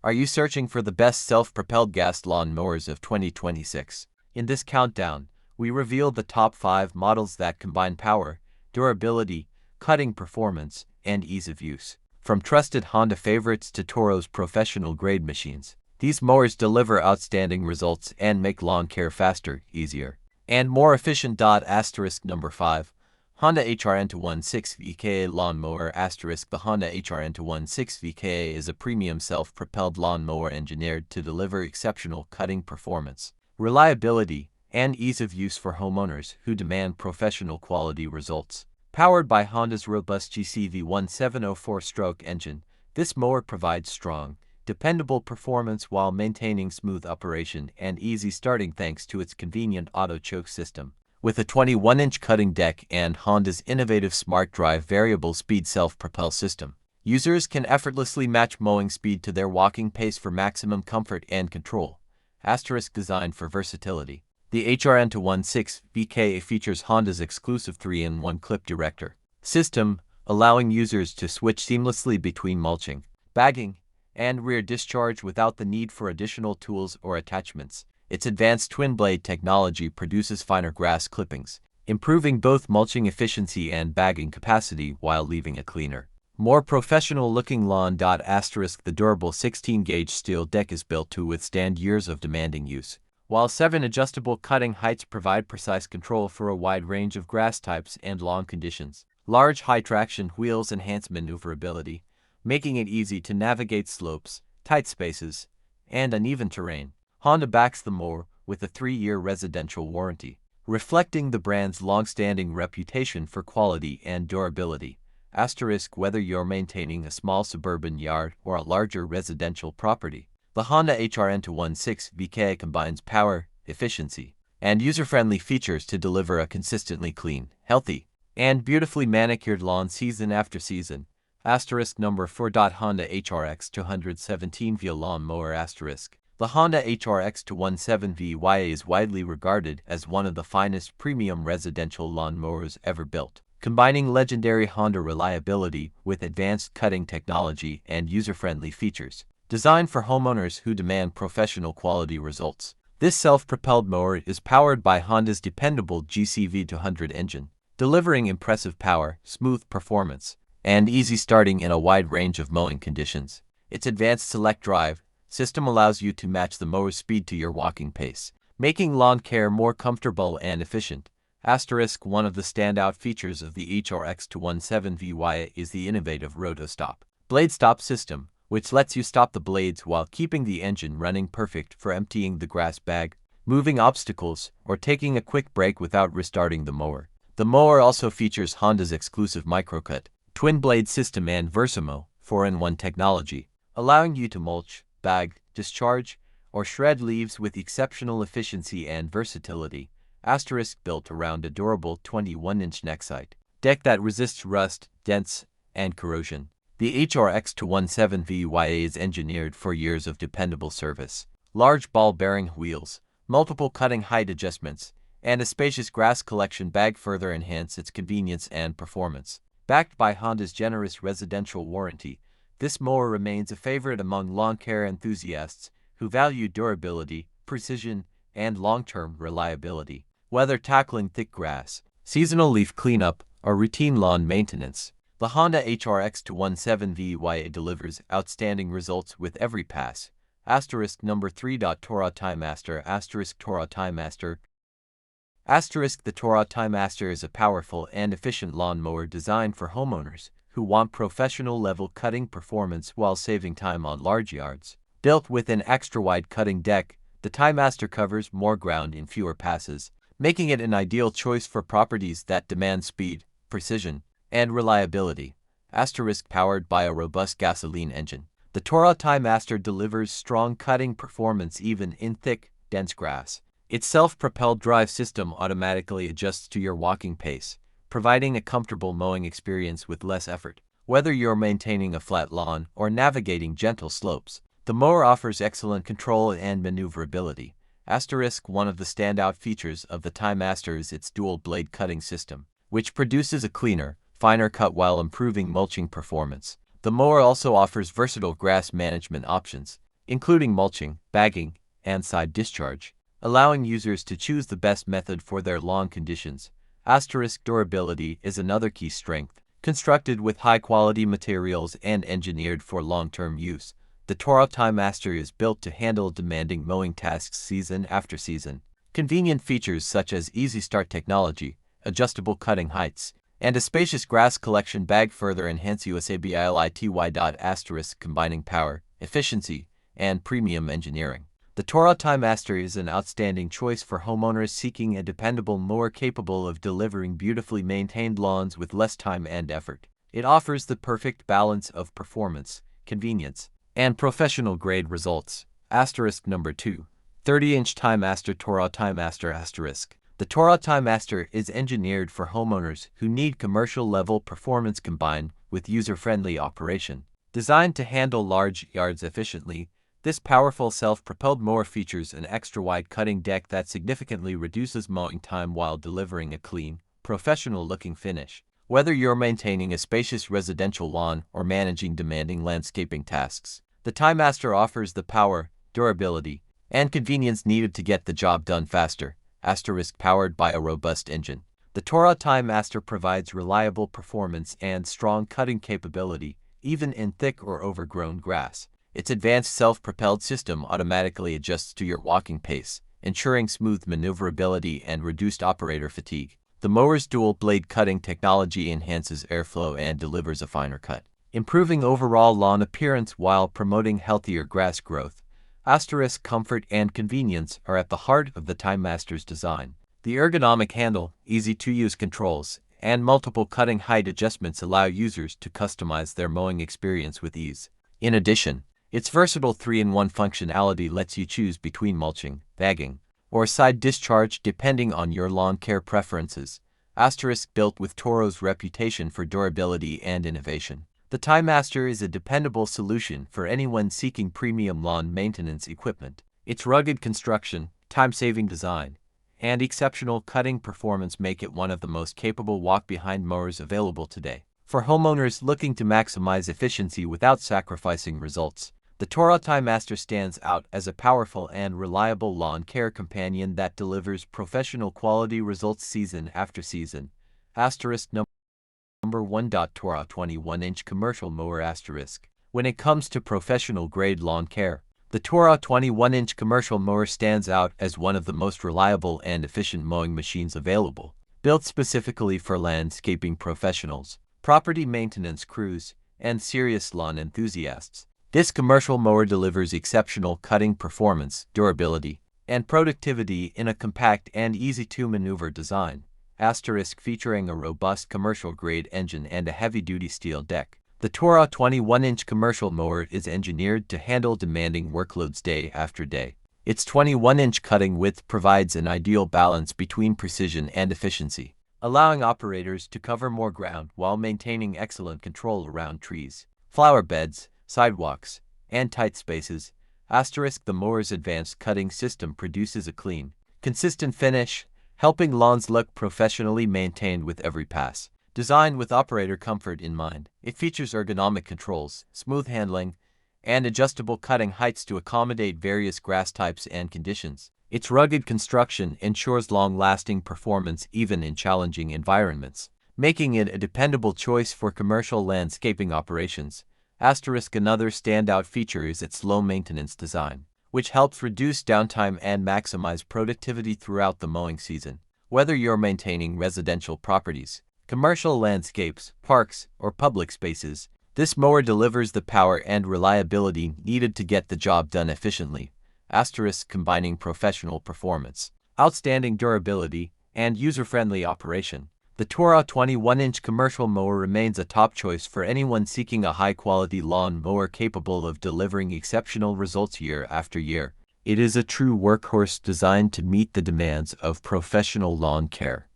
Are you searching for the best self-propelled gas lawn mowers of 2026? In this countdown, we reveal the top 5 models that combine power, durability, cutting performance, and ease of use. From trusted Honda favorites to Toro's professional-grade machines, these mowers deliver outstanding results and make lawn care faster, easier, and more efficient. Number 5. Honda HRN216VKA Lawn Mower. The Honda HRN216VKA is a premium self-propelled lawn mower engineered to deliver exceptional cutting performance, reliability, and ease of use for homeowners who demand professional quality results. Powered by Honda's robust GCV1704-stroke engine, this mower provides strong, dependable performance while maintaining smooth operation and easy starting thanks to its convenient auto choke system. With a 21-inch cutting deck and Honda's innovative Smart Drive variable speed self-propel system, users can effortlessly match mowing speed to their walking pace for maximum comfort and control. Designed for versatility. The HRN216VKA features Honda's exclusive 3-in-1 clip director system, allowing users to switch seamlessly between mulching, bagging, and rear discharge without the need for additional tools or attachments. Its advanced twin-blade technology produces finer grass clippings, improving both mulching efficiency and bagging capacity while leaving a cleaner, more professional-looking lawn. The durable 16-gauge steel deck is built to withstand years of demanding use, while 7 adjustable cutting heights provide precise control for a wide range of grass types and lawn conditions. Large high-traction wheels enhance maneuverability, making it easy to navigate slopes, tight spaces, and uneven terrain. Honda backs the mower with a 3-year residential warranty, reflecting the brand's long-standing reputation for quality and durability. Whether you're maintaining a small suburban yard or a larger residential property, the Honda HRN216VKA combines power, efficiency, and user-friendly features to deliver a consistently clean, healthy, and beautifully manicured lawn season after season. Number 4. Honda HRX217VYA Lawn Mower. The Honda HRX217VYA is widely regarded as one of the finest premium residential lawn mowers ever built, combining legendary Honda reliability with advanced cutting technology and user-friendly features. Designed for homeowners who demand professional quality results, this self-propelled mower is powered by Honda's dependable GCV200 engine, delivering impressive power, smooth performance, and easy starting in a wide range of mowing conditions. Its advanced Select Drive system allows you to match the mower's speed to your walking pace, making lawn care more comfortable and efficient. One of the standout features of the HRX217VYA is the innovative RotoStop blade stop system, which lets you stop the blades while keeping the engine running, perfect for emptying the grass bag, moving obstacles, or taking a quick break without restarting the mower. The mower also features Honda's exclusive microcut, twin-blade system and Versamo 4-in-1 technology, allowing you to mulch, bag, discharge, or shred leaves with exceptional efficiency and versatility. Built around a durable 21-inch neck-side deck that resists rust, dents, and corrosion. The HRX217VYA is engineered for years of dependable service. Large ball-bearing wheels, multiple cutting height adjustments, and a spacious grass collection bag further enhance its convenience and performance. Backed by Honda's generous residential warranty, this mower remains a favorite among lawn care enthusiasts who value durability, precision, and long-term reliability. Whether tackling thick grass, seasonal leaf cleanup, or routine lawn maintenance, the Honda HRX217VYA delivers outstanding results with every pass. Number 3. Toro TimeMaster. Toro TimeMaster. The Toro TimeMaster is a powerful and efficient lawn mower designed for homeowners who want professional-level cutting performance while saving time on large yards. Built with an extra-wide cutting deck, the TimeMaster covers more ground in fewer passes, making it an ideal choice for properties that demand speed, precision, and reliability. Powered by a robust gasoline engine, the Toro TimeMaster delivers strong cutting performance even in thick, dense grass. Its self-propelled drive system automatically adjusts to your walking pace, providing a comfortable mowing experience with less effort. Whether you're maintaining a flat lawn or navigating gentle slopes, the mower offers excellent control and maneuverability. One of the standout features of the TimeMaster is its dual-blade cutting system, which produces a cleaner, finer cut while improving mulching performance. The mower also offers versatile grass management options, including mulching, bagging, and side discharge, allowing users to choose the best method for their lawn conditions. Durability is another key strength. Constructed with high-quality materials and engineered for long-term use, the Toro TimeMaster is built to handle demanding mowing tasks season after season. Convenient features such as easy start technology, adjustable cutting heights, and a spacious grass collection bag further enhance usability. Combining power, efficiency, and premium engineering. The Toro TimeMaster is an outstanding choice for homeowners seeking a dependable mower capable of delivering beautifully maintained lawns with less time and effort. It offers the perfect balance of performance, convenience, and professional-grade results. Number 2. 30-inch TimeMaster Toro TimeMaster *. The Toro TimeMaster is engineered for homeowners who need commercial-level performance combined with user-friendly operation. Designed to handle large yards efficiently, this powerful self-propelled mower features an extra-wide cutting deck that significantly reduces mowing time while delivering a clean, professional-looking finish. Whether you're maintaining a spacious residential lawn or managing demanding landscaping tasks, the TimeMaster offers the power, durability, and convenience needed to get the job done faster. Powered by a robust engine. The Toro TimeMaster provides reliable performance and strong cutting capability, even in thick or overgrown grass. Its advanced self-propelled system automatically adjusts to your walking pace, ensuring smooth maneuverability and reduced operator fatigue. The mower's dual-blade cutting technology enhances airflow and delivers a finer cut, improving overall lawn appearance while promoting healthier grass growth. Comfort and convenience are at the heart of the TimeMaster's design. The ergonomic handle, easy-to-use controls, and multiple cutting height adjustments allow users to customize their mowing experience with ease. In addition, its versatile 3-in-1 functionality lets you choose between mulching, bagging, or side discharge depending on your lawn care preferences. Built with Toro's reputation for durability and innovation, the TimeMaster is a dependable solution for anyone seeking premium lawn maintenance equipment. Its rugged construction, time-saving design, and exceptional cutting performance make it one of the most capable walk-behind mowers available today. For homeowners looking to maximize efficiency without sacrificing results, the Toro TimeMaster stands out as a powerful and reliable lawn care companion that delivers professional quality results season after season. Number 1. Toro 21-inch commercial mower *. When it comes to professional-grade lawn care, the Toro 21-inch commercial mower stands out as one of the most reliable and efficient mowing machines available. Built specifically for landscaping professionals, property maintenance crews, and serious lawn enthusiasts, this commercial mower delivers exceptional cutting performance, durability, and productivity in a compact and easy-to-maneuver design. Featuring a robust commercial-grade engine and a heavy-duty steel deck, the Toro 21-inch commercial mower is engineered to handle demanding workloads day after day. Its 21-inch cutting width provides an ideal balance between precision and efficiency, allowing operators to cover more ground while maintaining excellent control around trees, flower beds, sidewalks, and tight spaces. The mower's advanced cutting system produces a clean, consistent finish, helping lawns look professionally maintained with every pass. Designed with operator comfort in mind, it features ergonomic controls, smooth handling, and adjustable cutting heights to accommodate various grass types and conditions. Its rugged construction ensures long-lasting performance even in challenging environments, making it a dependable choice for commercial landscaping operations. Another standout feature is its low-maintenance design, which helps reduce downtime and maximize productivity throughout the mowing season. Whether you're maintaining residential properties, commercial landscapes, parks, or public spaces, this mower delivers the power and reliability needed to get the job done efficiently. Combining professional performance, outstanding durability, and user-friendly operation, the Toro 21-inch commercial mower remains a top choice for anyone seeking a high-quality lawn mower capable of delivering exceptional results year after year. It is a true workhorse designed to meet the demands of professional lawn care.